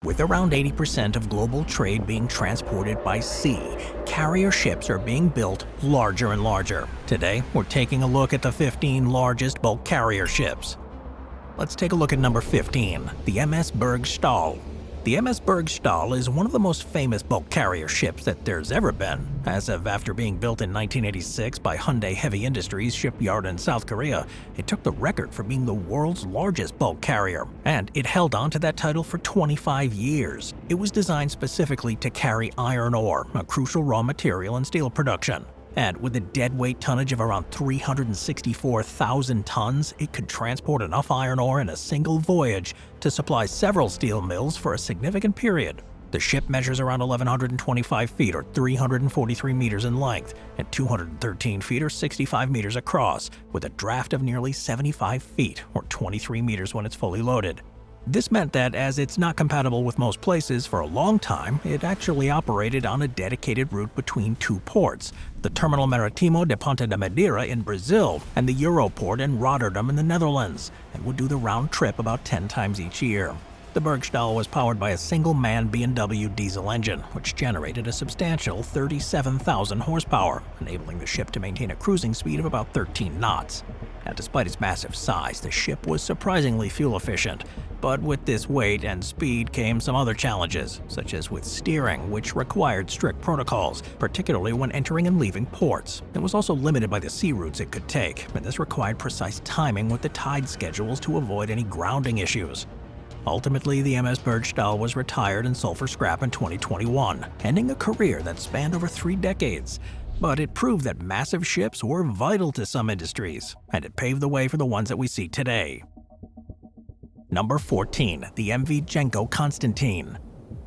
With around 80% of global trade being transported by sea, carrier ships are being built larger and larger. Today, we're taking a look at the 15 largest bulk carrier ships. Let's take a look at number 15, the MSBP Stall. The MSBP Stall is one of the most famous bulk carrier ships that there's ever been. As of after being built in 1986 by Hyundai Heavy Industries shipyard in South Korea, it took the record for being the world's largest bulk carrier, and it held on to that title for 25 years. It was designed specifically to carry iron ore, a crucial raw material in steel production. And with a deadweight tonnage of around 364,000 tons, it could transport enough iron ore in a single voyage to supply several steel mills for a significant period. The ship measures around 1,125 feet or 343 meters in length and 213 feet or 65 meters across, with a draft of nearly 75 feet or 23 meters when it's fully loaded. This meant that, as it's not compatible with most places for a long time, it actually operated on a dedicated route between two ports, the Terminal Marítimo de Ponta da Madeira in Brazil and the Europort in Rotterdam in the Netherlands, and would do the round trip about 10 times each year. The Bergstahl was powered by a single-man B&W diesel engine, which generated a substantial 37,000 horsepower, enabling the ship to maintain a cruising speed of about 13 knots. Now, despite its massive size, the ship was surprisingly fuel efficient, but with this weight and speed came some other challenges, such as with steering, which required strict protocols, particularly when entering and leaving ports. It was also limited by the sea routes it could take, and this required precise timing with the tide schedules to avoid any grounding issues. Ultimately, the MSBP Stall was retired and sold for scrap in 2021, ending a career that spanned over 3 decades. But it proved that massive ships were vital to some industries, and it paved the way for the ones that we see today. Number 14, the MV Jenko Constantine.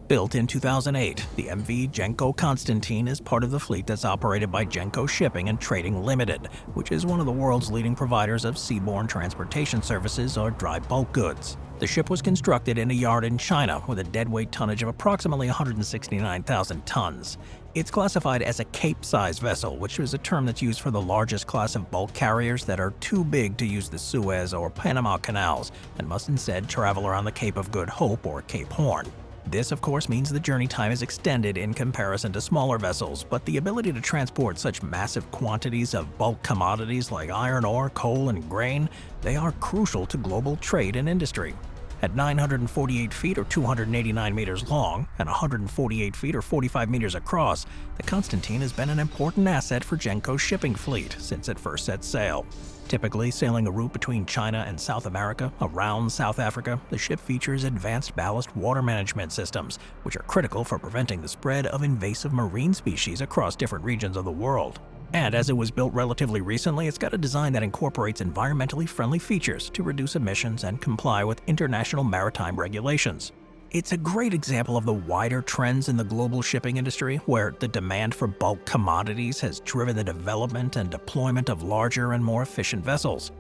Built in 2008, the MV Jenko Constantine is part of the fleet that's operated by Jenko Shipping and Trading Limited, which is one of the world's leading providers of seaborne transportation services or dry bulk goods. The ship was constructed in a yard in China with a deadweight tonnage of approximately 169,000 tons. It's classified as a Cape-size vessel, which is a term that's used for the largest class of bulk carriers that are too big to use the Suez or Panama canals and must instead travel around the Cape of Good Hope or Cape Horn. This, of course, means the journey time is extended in comparison to smaller vessels, but the ability to transport such massive quantities of bulk commodities like iron ore, coal, and grain, they are crucial to global trade and industry. At 948 feet or 289 meters long and 148 feet or 45 meters across, the Constantine has been an important asset for Jenko's shipping fleet since it first set sail. Typically sailing a route between China and South America, around South Africa, the ship features advanced ballast water management systems, which are critical for preventing the spread of invasive marine species across different regions of the world. And as it was built relatively recently, it's got a design that incorporates environmentally friendly features to reduce emissions and comply with international maritime regulations. It's a great example of the wider trends in the global shipping industry, where the demand for bulk commodities has driven the development and deployment of larger and more efficient vessels.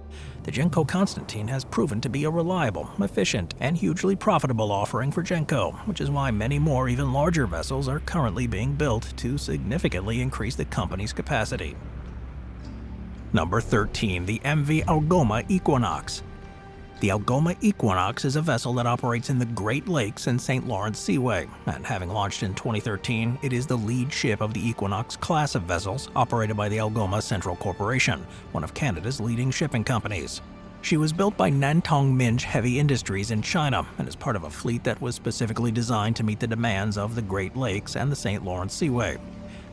The Jenko Constantine has proven to be a reliable, efficient, and hugely profitable offering for Jenko, which is why many more even larger vessels are currently being built to significantly increase the company's capacity. Number 13, the MV Aloma Equinox. The Aloma Equinox is a vessel that operates in the Great Lakes and St. Lawrence Seaway, and having launched in 2013, it is the lead ship of the Equinox class of vessels operated by the Algoma Central Corporation, one of Canada's leading shipping companies. She was built by Nantong Minj Heavy Industries in China and is part of a fleet that was specifically designed to meet the demands of the Great Lakes and the St. Lawrence Seaway.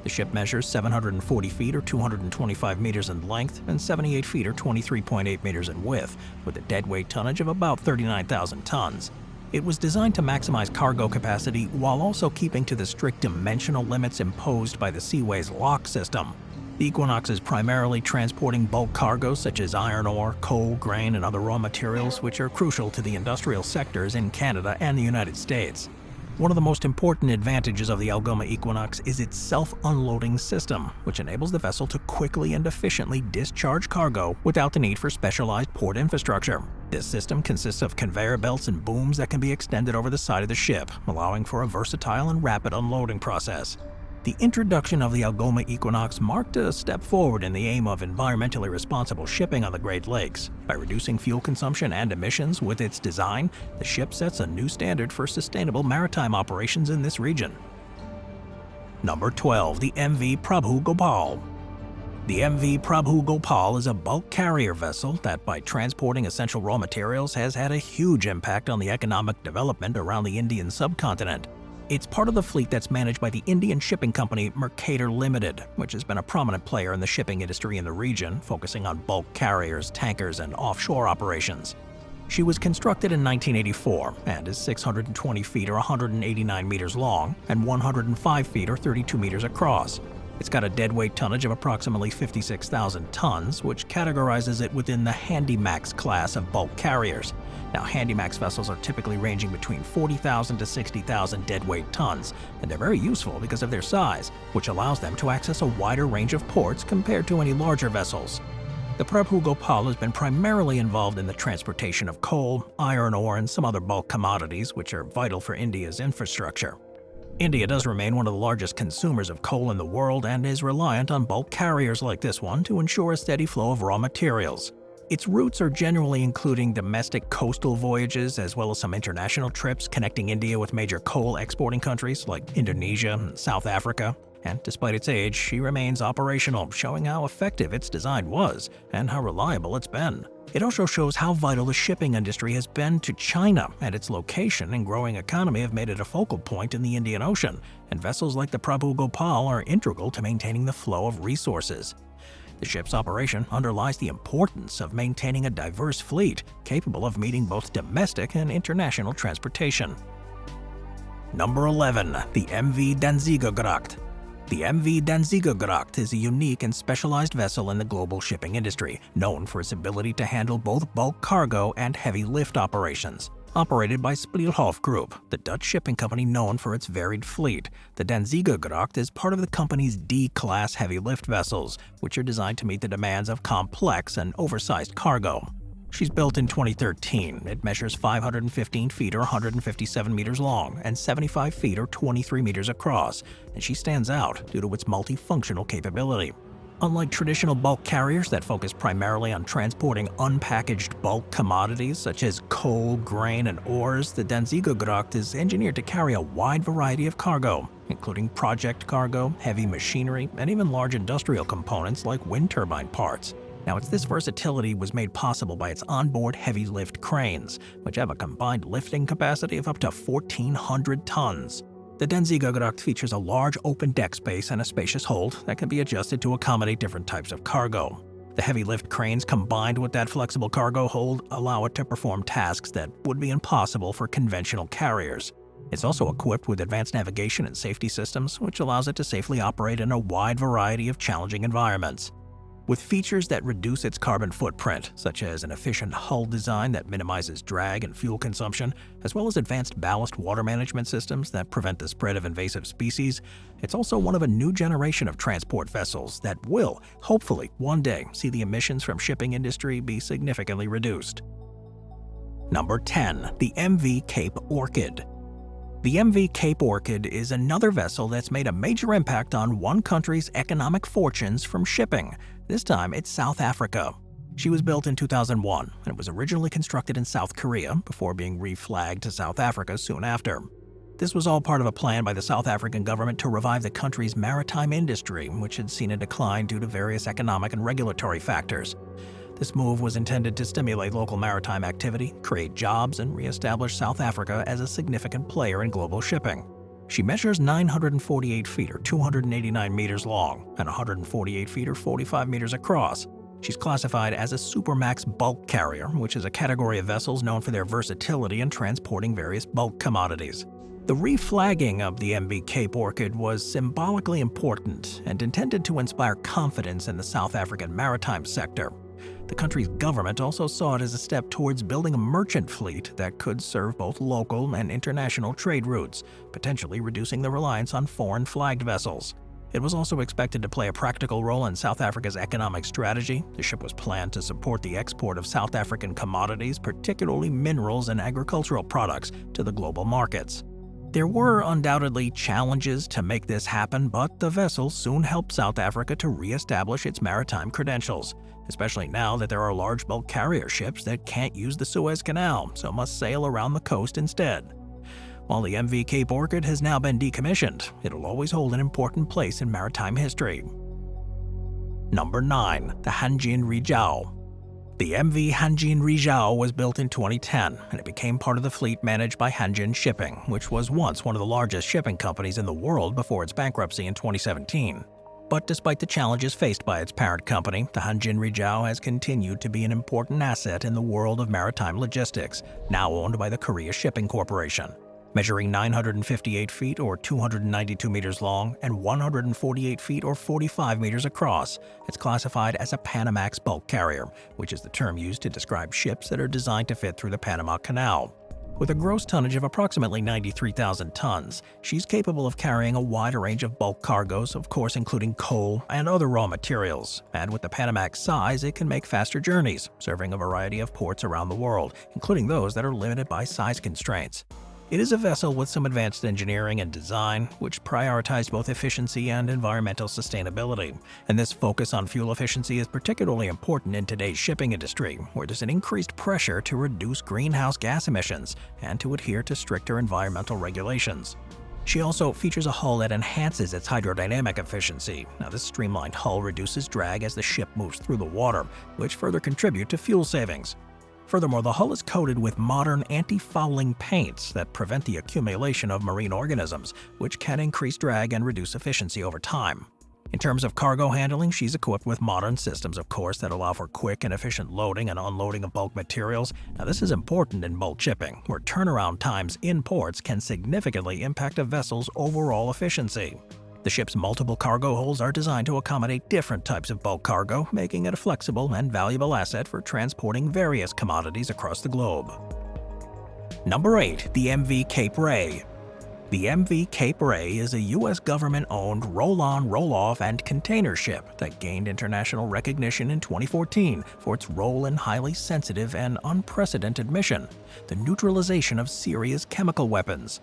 The ship measures 740 feet or 225 meters in length and 78 feet or 23.8 meters in width, with a deadweight tonnage of about 39,000 tons. It was designed to maximize cargo capacity while also keeping to the strict dimensional limits imposed by the Seaway's lock system. The Equinox is primarily transporting bulk cargoes such as iron ore, coal, grain, and other raw materials, which are crucial to the industrial sectors in Canada and the United States. One of the most important advantages of the Aloma Equinox is its self-unloading system, which enables the vessel to quickly and efficiently discharge cargo without the need for specialized port infrastructure. This system consists of conveyor belts and booms that can be extended over the side of the ship, allowing for a versatile and rapid unloading process. The introduction of the Aloma Equinox marked a step forward in the aim of environmentally responsible shipping on the Great Lakes. By reducing fuel consumption and emissions with its design, the ship sets a new standard for sustainable maritime operations in this region. Number 12. The MV Prugopal. The MV Prugopal is a bulk carrier vessel that, by transporting essential raw materials, has had a huge impact on the economic development around the Indian subcontinent. It's part of the fleet that's managed by the Indian shipping company Mercator Limited, which has been a prominent player in the shipping industry in the region, focusing on bulk carriers, tankers, and offshore operations. She was constructed in 1984 and is 620 feet or 189 meters long and 105 feet or 32 meters across. It's got a deadweight tonnage of approximately 56,000 tons, which categorizes it within the Handymax class of bulk carriers. Now, Handymax vessels are typically ranging between 40,000 to 60,000 deadweight tons, and they're very useful because of their size, which allows them to access a wider range of ports compared to any larger vessels. The Prugopal has been primarily involved in the transportation of coal, iron ore, and some other bulk commodities, which are vital for India's infrastructure. India does remain one of the largest consumers of coal in the world and is reliant on bulk carriers like this one to ensure a steady flow of raw materials. Its routes are generally including domestic coastal voyages as well as some international trips connecting India with major coal exporting countries like Indonesia and South Africa. And despite its age, she remains operational, showing how effective its design was and how reliable it's been. It also shows how vital the shipping industry has been to China, and its location and growing economy have made it a focal point in the Indian Ocean, and vessels like the Prugopal are integral to maintaining the flow of resources. The ship's operation underlies the importance of maintaining a diverse fleet capable of meeting both domestic and international transportation. Number 11. The MV Danzig. The MV Danzig is a unique and specialized vessel in the global shipping industry, known for its ability to handle both bulk cargo and heavy lift operations. Operated by Spielhof Group, the Dutch shipping company known for its varied fleet, the Danzig is part of the company's D-class heavy lift vessels, which are designed to meet the demands of complex and oversized cargo. She's built in 2013. It measures 515 feet or 157 meters long and 75 feet or 23 meters across, and she stands out due to its multifunctional capability. Unlike traditional bulk carriers that focus primarily on transporting unpackaged bulk commodities such as coal, grain, and ores, the Danzig is engineered to carry a wide variety of cargo, including project cargo, heavy machinery, and even large industrial components like wind turbine parts. Now, this versatility was made possible by its onboard heavy lift cranes, which have a combined lifting capacity of up to 1,400 tons. The Danzig features a large open deck space and a spacious hold that can be adjusted to accommodate different types of cargo. The heavy lift cranes combined with that flexible cargo hold allow it to perform tasks that would be impossible for conventional carriers. It's also equipped with advanced navigation and safety systems, which allows it to safely operate in a wide variety of challenging environments. With features that reduce its carbon footprint, such as an efficient hull design that minimizes drag and fuel consumption, as well as advanced ballast water management systems that prevent the spread of invasive species, it's also one of a new generation of transport vessels that will, hopefully, one day see the emissions from shipping industry be significantly reduced. Number 10. The MV Cape Orchid. The MV Cape Orchid is another vessel that's made a major impact on one country's economic fortunes from shipping. This time, it's South Africa. She was built in 2001 and was originally constructed in South Korea before being reflagged to South Africa soon after. This was all part of a plan by the South African government to revive the country's maritime industry, which had seen a decline due to various economic and regulatory factors. This move was intended to stimulate local maritime activity, create jobs, and re-establish South Africa as a significant player in global shipping. She measures 948 feet or 289 meters long and 148 feet or 45 meters across. She's classified as a Supermax bulk carrier, which is a category of vessels known for their versatility in transporting various bulk commodities. The reflagging of the MV Cape Orchid was symbolically important and intended to inspire confidence in the South African maritime sector. The country's government also saw it as a step towards building a merchant fleet that could serve both local and international trade routes, potentially reducing the reliance on foreign-flagged vessels. It was also expected to play a practical role in South Africa's economic strategy. The ship was planned to support the export of South African commodities, particularly minerals and agricultural products, to the global markets. There were undoubtedly challenges to make this happen, but the vessel soon helped South Africa to re-establish its maritime credentials, especially now that there are large bulk carrier ships that can't use the Suez Canal, so must sail around the coast instead. While the MV Cape Orchid has now been decommissioned, it'll always hold an important place in maritime history. Number 9. The Hanjin Riao. The MV Hanjin Riao was built in 2010, and it became part of the fleet managed by Hanjin Shipping, which was once one of the largest shipping companies in the world before its bankruptcy in 2017. But despite the challenges faced by its parent company, the Hanjin Riao has continued to be an important asset in the world of maritime logistics, now owned by the Korea Shipping Corporation. Measuring 958 feet or 292 meters long and 148 feet or 45 meters across, it's classified as a Panamax bulk carrier, which is the term used to describe ships that are designed to fit through the Panama Canal. With a gross tonnage of approximately 93,000 tons, she's capable of carrying a wide range of bulk cargoes, of course including coal and other raw materials. And with the Panamax size, it can make faster journeys, serving a variety of ports around the world, including those that are limited by size constraints. It is a vessel with some advanced engineering and design, which prioritize both efficiency and environmental sustainability. And this focus on fuel efficiency is particularly important in today's shipping industry, where there's an increased pressure to reduce greenhouse gas emissions and to adhere to stricter environmental regulations. She also features a hull that enhances its hydrodynamic efficiency. Now, this streamlined hull reduces drag as the ship moves through the water, which further contribute to fuel savings. Furthermore, the hull is coated with modern anti-fouling paints that prevent the accumulation of marine organisms, which can increase drag and reduce efficiency over time. In terms of cargo handling, she's equipped with modern systems, of course, that allow for quick and efficient loading and unloading of bulk materials. Now, this is important in bulk shipping, where turnaround times in ports can significantly impact a vessel's overall efficiency. The ship's multiple cargo holds are designed to accommodate different types of bulk cargo, making it a flexible and valuable asset for transporting various commodities across the globe. Number 8. The MV Cape Ray. The MV Cape Ray is a U.S. government-owned roll-on, roll-off, and container ship that gained international recognition in 2014 for its role in highly sensitive and unprecedented mission, the neutralization of serious chemical weapons.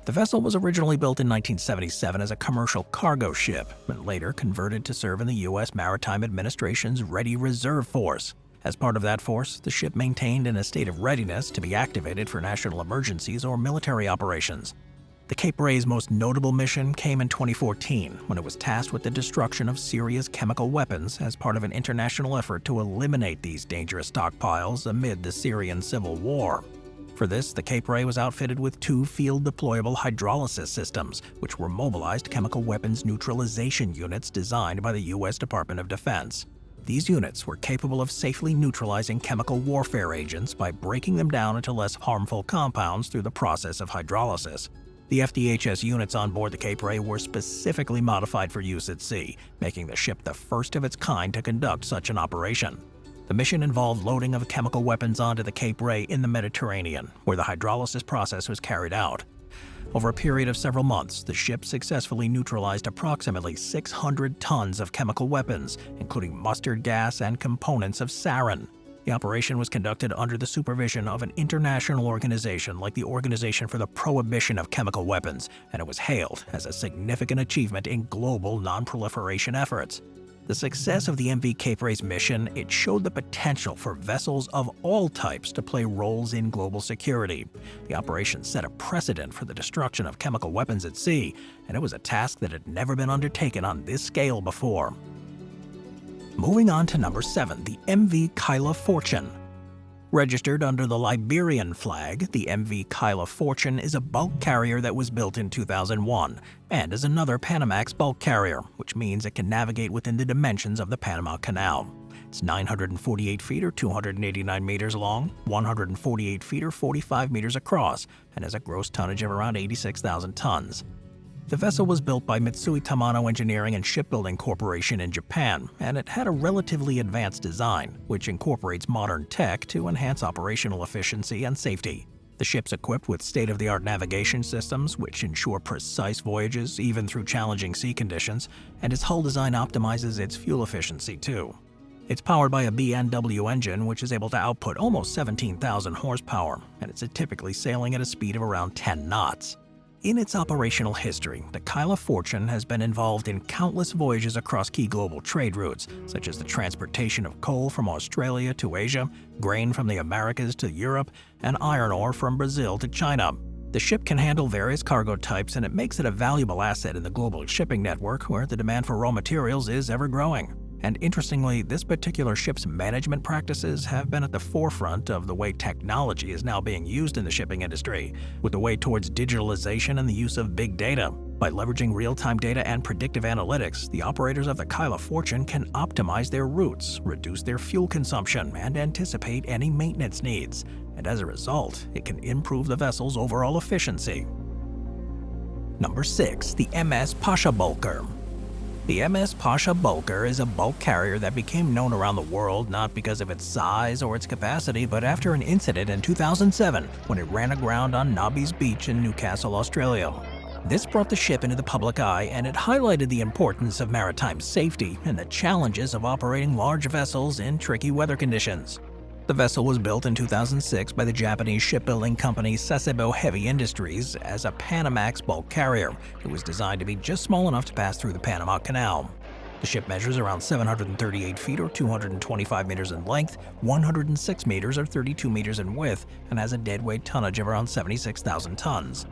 The vessel was originally built in 1977 as a commercial cargo ship, but later converted to serve in the U.S. Maritime Administration's Ready Reserve Force. As part of that force, the ship maintained in a state of readiness to be activated for national emergencies or military operations. The Cape Ray's most notable mission came in 2014, when it was tasked with the destruction of serious chemical weapons as part of an international effort to eliminate these dangerous stockpiles amid the Syrian civil war. For this, the Cape Ray was outfitted with 2 field-deployable hydrolysis systems, which were mobilized chemical weapons neutralization units designed by the U.S. Department of Defense. These units were capable of safely neutralizing chemical warfare agents by breaking them down into less harmful compounds through the process of hydrolysis. The FDHS units on board the Cape Ray were specifically modified for use at sea, making the ship the first of its kind to conduct such an operation. The mission involved loading of chemical weapons onto the Cape Ray in the Mediterranean, where the hydrolysis process was carried out. Over a period of several months, the ship successfully neutralized approximately 600 tons of chemical weapons, including mustard gas and components of sarin. The operation was conducted under the supervision of an international organization like the Organization for the Prohibition of Chemical Weapons, and it was hailed as a significant achievement in global non-proliferation efforts. The success of the MV Cape Ray's mission, it showed the potential for vessels of all types to play roles in global security. The operation set a precedent for the destruction of chemical weapons at sea, and it was a task that had never been undertaken on this scale before. Moving on to number 7, the MV Kyla Fortune. Registered under the Liberian flag, the MV Kyla Fortune is a bulk carrier that was built in 2001 and is another Panamax bulk carrier, which means it can navigate within the dimensions of the Panama Canal. It's 948 feet or 289 meters long, 148 feet or 45 meters across, and has a gross tonnage of around 86,000 tons. The vessel was built by Mitsui Tamano Engineering and Shipbuilding Corporation in Japan, and it had a relatively advanced design, which incorporates modern tech to enhance operational efficiency and safety. The ship's equipped with state-of-the-art navigation systems, which ensure precise voyages even through challenging sea conditions, and its hull design optimizes its fuel efficiency too. It's powered by a B&W engine, which is able to output almost 17,000 horsepower, and it's typically sailing at a speed of around 10 knots. In its operational history, the Kyla Fortune has been involved in countless voyages across key global trade routes, such as the transportation of coal from Australia to Asia, grain from the Americas to Europe, and iron ore from Brazil to China. The ship can handle various cargo types, and it makes it a valuable asset in the global shipping network where the demand for raw materials is ever growing. And interestingly, this particular ship's management practices have been at the forefront of the way technology is now being used in the shipping industry, with the way towards digitalization and the use of big data. By leveraging real-time data and predictive analytics, the operators of the Kyla Fortune can optimize their routes, reduce their fuel consumption, and anticipate any maintenance needs. And as a result, it can improve the vessel's overall efficiency. Number 6. The MS Pasha Bulker. The MS Pasha Bulker is a bulk carrier that became known around the world not because of its size or its capacity, but after an incident in 2007 when it ran aground on Nobby's Beach in Newcastle, Australia. This brought the ship into the public eye, and it highlighted the importance of maritime safety and the challenges of operating large vessels in tricky weather conditions. The vessel was built in 2006 by the Japanese shipbuilding company Sasebo Heavy Industries as a Panamax bulk carrier. It was designed to be just small enough to pass through the Panama Canal. The ship measures around 738 feet or 225 meters in length, 106 meters or 32 meters in width, and has a deadweight tonnage of around 76,000 tons.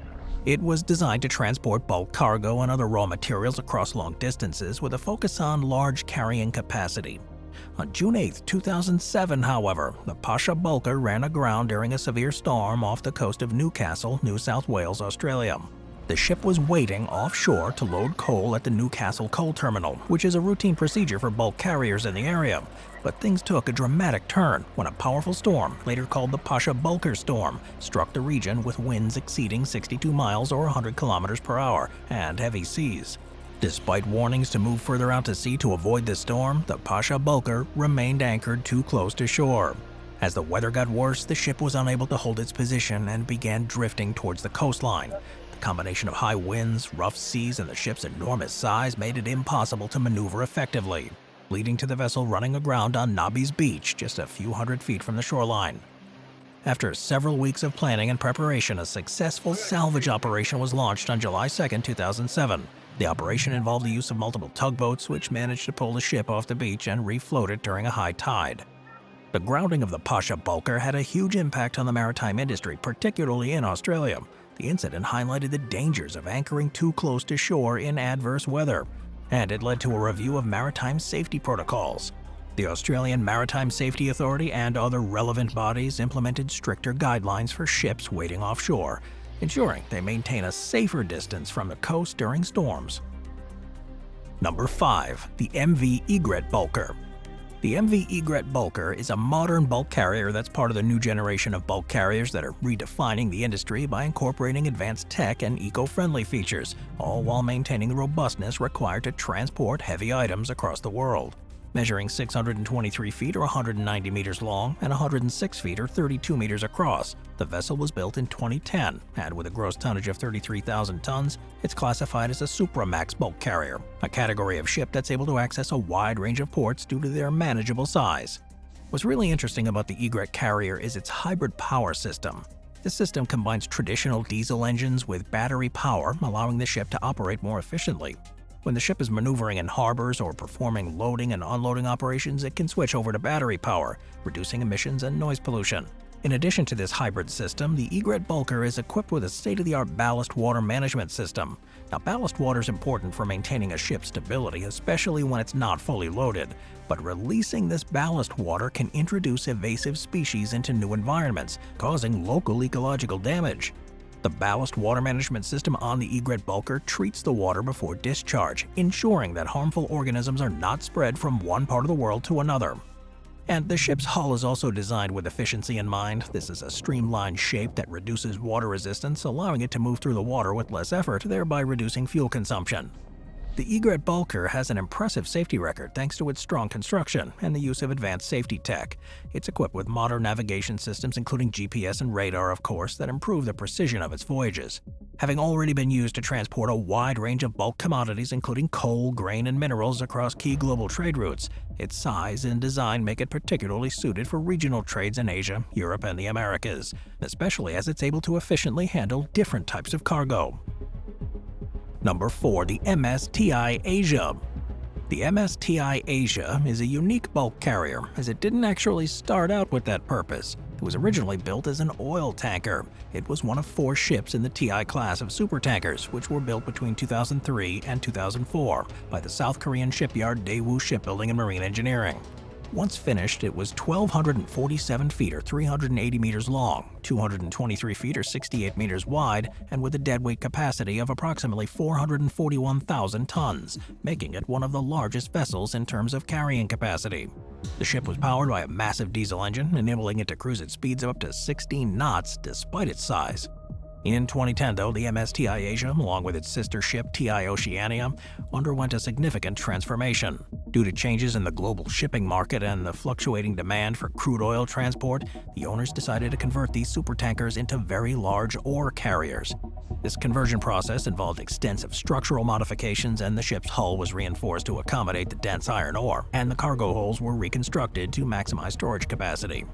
It was designed to transport bulk cargo and other raw materials across long distances with a focus on large carrying capacity. On June 8, 2007, however, the Pasha Bulker ran aground during a severe storm off the coast of Newcastle, New South Wales, Australia. The ship was waiting offshore to load coal at the Newcastle Coal Terminal, which is a routine procedure for bulk carriers in the area. But things took a dramatic turn when a powerful storm, later called the Pasha Bulker storm, struck the region with winds exceeding 62 miles or 100 kilometers per hour and heavy seas. Despite warnings to move further out to sea to avoid the storm, the Pasha Bulker remained anchored too close to shore. As the weather got worse, the ship was unable to hold its position and began drifting towards the coastline. The combination of high winds, rough seas, and the ship's enormous size made it impossible to maneuver effectively, leading to the vessel running aground on Nobby's Beach, just a few hundred feet from the shoreline. After several weeks of planning and preparation, a successful salvage operation was launched on July 2, 2007. The operation involved the use of multiple tugboats, which managed to pull the ship off the beach and refloat it during a high tide. The grounding of the Pasha Bulker had a huge impact on the maritime industry, particularly in Australia. The incident highlighted the dangers of anchoring too close to shore in adverse weather, and it led to a review of maritime safety protocols. The Australian Maritime Safety Authority and other relevant bodies implemented stricter guidelines for ships waiting offshore, ensuring they maintain a safer distance from the coast during storms. Number 5. The MV Egret Bulker. The MV Egret Bulker is a modern bulk carrier that's part of the new generation of bulk carriers that are redefining the industry by incorporating advanced tech and eco-friendly features, all while maintaining the robustness required to transport heavy items across the world. Measuring 623 feet or 190 meters long and 106 feet or 32 meters across, the vessel was built in 2010, and with a gross tonnage of 33,000 tons, it's classified as a supramax bulk carrier, a category of ship that's able to access a wide range of ports due to their manageable size. What's really interesting about the Egret carrier is its hybrid power system. This system combines traditional diesel engines with battery power, allowing the ship to operate more efficiently. When the ship is maneuvering in harbors or performing loading and unloading operations, it can switch over to battery power, reducing emissions and noise pollution. In addition to this hybrid system, the Egret Bulker is equipped with a state-of-the-art ballast water management system. Now, ballast water is important for maintaining a ship's stability, especially when it's not fully loaded. But releasing this ballast water can introduce invasive species into new environments, causing local ecological damage. The ballast water management system on the Egret Bulker treats the water before discharge, ensuring that harmful organisms are not spread from one part of the world to another. And the ship's hull is also designed with efficiency in mind. This is a streamlined shape that reduces water resistance, allowing it to move through the water with less effort, thereby reducing fuel consumption. The Egret Bulker has an impressive safety record thanks to its strong construction and the use of advanced safety tech. It's equipped with modern navigation systems, including GPS and radar, of course, that improve the precision of its voyages. Having already been used to transport a wide range of bulk commodities, including coal, grain, and minerals across key global trade routes, its size and design make it particularly suited for regional trades in Asia, Europe, and the Americas, especially as it's able to efficiently handle different types of cargo. Number 4. The MSTI Asia. The MSTI Asia is a unique bulk carrier, as it didn't actually start out with that purpose. It was originally built as an oil tanker. It was one of 4 ships in the TI class of supertankers, which were built between 2003 and 2004 by the South Korean shipyard Daewoo Shipbuilding and Marine Engineering. Once finished, it was 1,247 feet or 380 meters long, 223 feet or 68 meters wide, and with a deadweight capacity of approximately 441,000 tons, making it one of the largest vessels in terms of carrying capacity. The ship was powered by a massive diesel engine, enabling it to cruise at speeds of up to 16 knots despite its size. In 2010, though, the MSTI Asia, along with its sister ship TI Oceania, underwent a significant transformation. Due to changes in the global shipping market and the fluctuating demand for crude oil transport, the owners decided to convert these supertankers into very large ore carriers. This conversion process involved extensive structural modifications, and the ship's hull was reinforced to accommodate the dense iron ore, and the cargo holds were reconstructed to maximize storage capacity.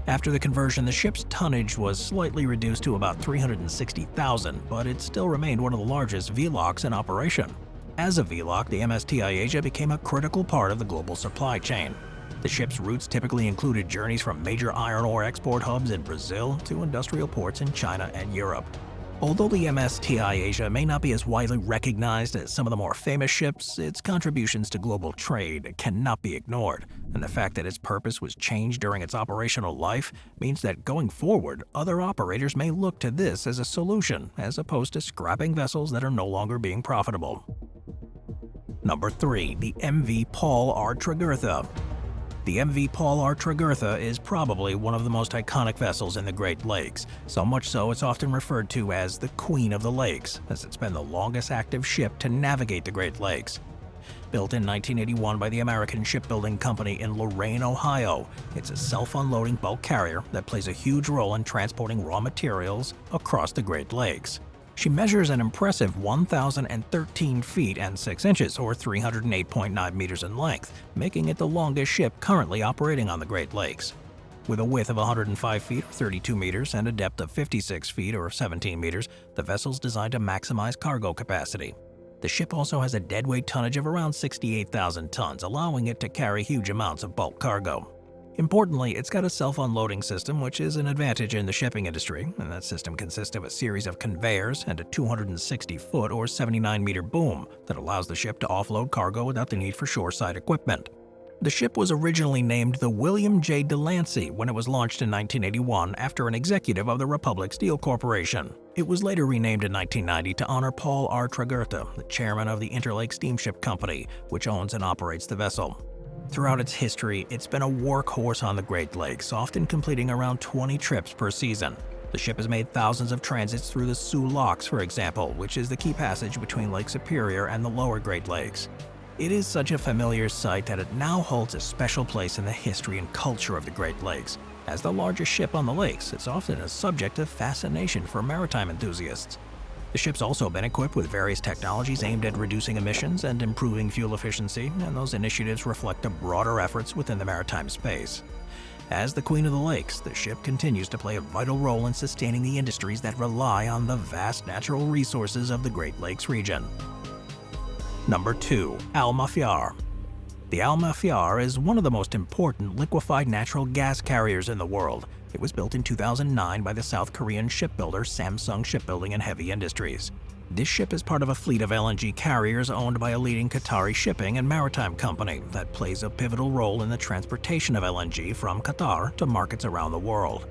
After the conversion, the ship's tonnage was slightly reduced to about 360,000, but it still remained one of the largest VLOCs in operation. As a VLOC, the MSTI Asia became a critical part of the global supply chain. The ship's routes typically included journeys from major iron ore export hubs in Brazil to industrial ports in China and Europe. Although the MSTI Asia may not be as widely recognized as some of the more famous ships, its contributions to global trade cannot be ignored, and the fact that its purpose was changed during its operational life means that going forward, other operators may look to this as a solution, as opposed to scrapping vessels that are no longer being profitable. Number 3. The MV Paul R Trager. The MV Paul R Trager is probably one of the most iconic vessels in the Great Lakes, so much so it's often referred to as the Queen of the Lakes, as it's been the longest active ship to navigate the Great Lakes. Built in 1981 by the American shipbuilding company in Lorain, Ohio, it's a self-unloading bulk carrier that plays a huge role in transporting raw materials across the Great Lakes. She measures an impressive 1,013 feet and 6 inches, or 308.9 meters in length, making it the longest ship currently operating on the Great Lakes. With a width of 105 feet, or 32 meters, and a depth of 56 feet, or 17 meters, the vessel's designed to maximize cargo capacity. The ship also has a deadweight tonnage of around 68,000 tons, allowing it to carry huge amounts of bulk cargo. Importantly, it's got a self-unloading system, which is an advantage in the shipping industry, and that system consists of a series of conveyors and a 260-foot or 79-meter boom that allows the ship to offload cargo without the need for shoreside equipment. The ship was originally named the William J. Delancey when it was launched in 1981 after an executive of the Republic Steel Corporation. It was later renamed in 1990 to honor Paul R Trager, the chairman of the Interlake Steamship Company, which owns and operates the vessel. Throughout its history, it's been a workhorse on the Great Lakes, often completing around 20 trips per season. The ship has made thousands of transits through the Soo Locks, for example, which is the key passage between Lake Superior and the lower Great Lakes. It is such a familiar sight that it now holds a special place in the history and culture of the Great Lakes. As the largest ship on the lakes, it's often a subject of fascination for maritime enthusiasts. The ship's also been equipped with various technologies aimed at reducing emissions and improving fuel efficiency, and those initiatives reflect the broader efforts within the maritime space. As the Queen of the Lakes, the ship continues to play a vital role in sustaining the industries that rely on the vast natural resources of the Great Lakes region. Number 2. Alfar. The Alfar is one of the most important liquefied natural gas carriers in the world. It was built in 2009 by the South Korean shipbuilder Samsung Shipbuilding and Heavy Industries. This ship is part of a fleet of LNG carriers owned by a leading Qatari shipping and maritime company that plays a pivotal role in the transportation of LNG from Qatar to markets around the world.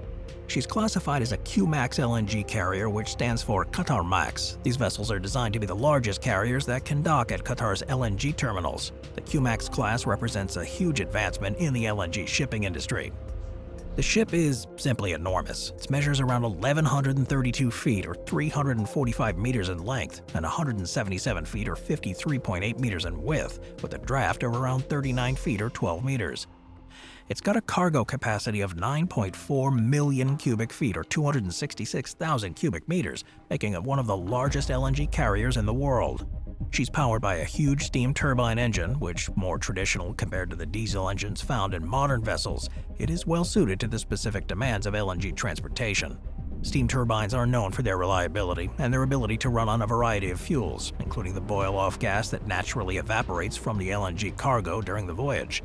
She's classified as a Q-Max LNG carrier, which stands for Qatar Max. These vessels are designed to be the largest carriers that can dock at Qatar's LNG terminals. The Q-Max class represents a huge advancement in the LNG shipping industry. The ship is simply enormous. It measures around 1,132 feet or 345 meters in length and 177 feet or 53.8 meters in width, with a draft of around 39 feet or 12 meters. It's got a cargo capacity of 9.4 million cubic feet or 266,000 cubic meters, making it one of the largest LNG carriers in the world. She's powered by a huge steam turbine engine, which, more traditional compared to the diesel engines found in modern vessels, it is well suited to the specific demands of LNG transportation. Steam turbines are known for their reliability and their ability to run on a variety of fuels, including the boil-off gas that naturally evaporates from the LNG cargo during the voyage.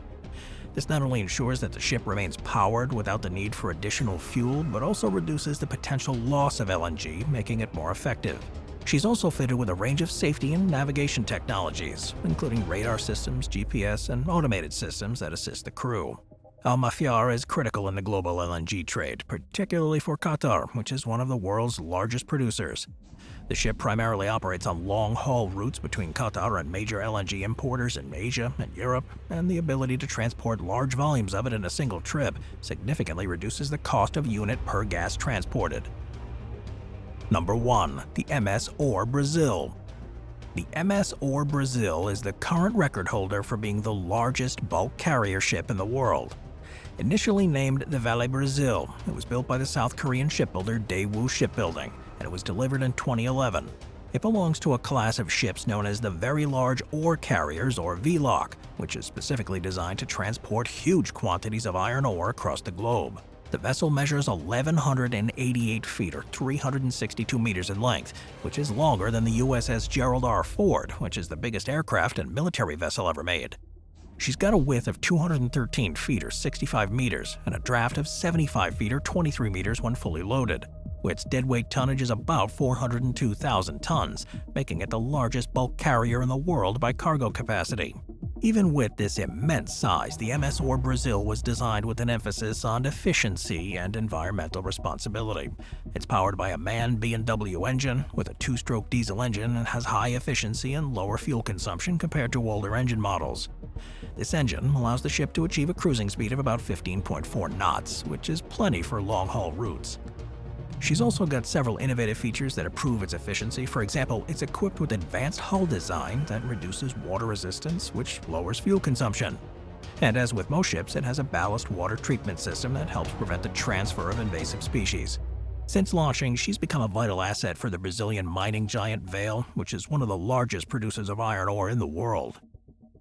This not only ensures that the ship remains powered without the need for additional fuel, but also reduces the potential loss of LNG, making it more effective. She's also fitted with a range of safety and navigation technologies, including radar systems, GPS, and automated systems that assist the crew. Alfar is critical in the global LNG trade, particularly for Qatar, which is one of the world's largest producers. The ship primarily operates on long-haul routes between Qatar and major LNG importers in Asia and Europe, and the ability to transport large volumes of it in a single trip significantly reduces the cost of unit per gas transported. Number 1. The MSor Brazil. The MSor Brazil is the current record holder for being the largest bulk carrier ship in the world. Initially named the Vale Brazil, it was built by the South Korean shipbuilder Daewoo Shipbuilding, and it was delivered in 2011. It belongs to a class of ships known as the Very Large Ore Carriers, or VLOC, which is specifically designed to transport huge quantities of iron ore across the globe. The vessel measures 1,188 feet or 362 meters in length, which is longer than the USS Gerald R. Ford, which is the biggest aircraft and military vessel ever made. She's got a width of 213 feet or 65 meters and a draft of 75 feet or 23 meters when fully loaded. Its deadweight tonnage is about 402,000 tons, making it the largest bulk carrier in the world by cargo capacity. Even with this immense size, the MSor Brazil was designed with an emphasis on efficiency and environmental responsibility. It's powered by a manned B&W engine with a 2-stroke diesel engine and has high efficiency and lower fuel consumption compared to older engine models. This engine allows the ship to achieve a cruising speed of about 15.4 knots, which is plenty for long-haul routes. She's also got several innovative features that improve its efficiency. For example, it's equipped with advanced hull design that reduces water resistance, which lowers fuel consumption. And as with most ships, it has a ballast water treatment system that helps prevent the transfer of invasive species. Since launching, she's become a vital asset for the Brazilian mining giant Vale, which is one of the largest producers of iron ore in the world.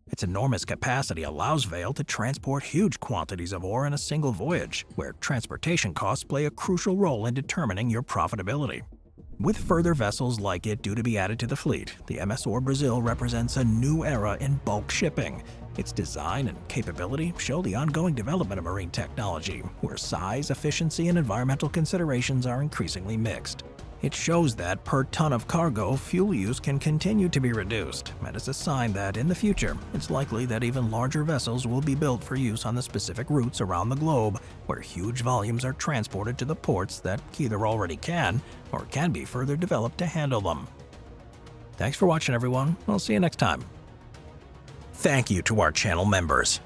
Its enormous capacity allows Vale to transport huge quantities of ore in a single voyage, where transportation costs play a crucial role in determining your profitability. With further vessels like it due to be added to the fleet, the MSor Brazil represents a new era in bulk shipping. Its design and capability show the ongoing development of marine technology, where size, efficiency, and environmental considerations are increasingly mixed. It shows that, per ton of cargo, fuel use can continue to be reduced, and is a sign that, in the future, it's likely that even larger vessels will be built for use on the specific routes around the globe where huge volumes are transported to the ports that either already can or can be further developed to handle them. Thanks for watching, everyone. I'll see you next time. Thank you to our channel members.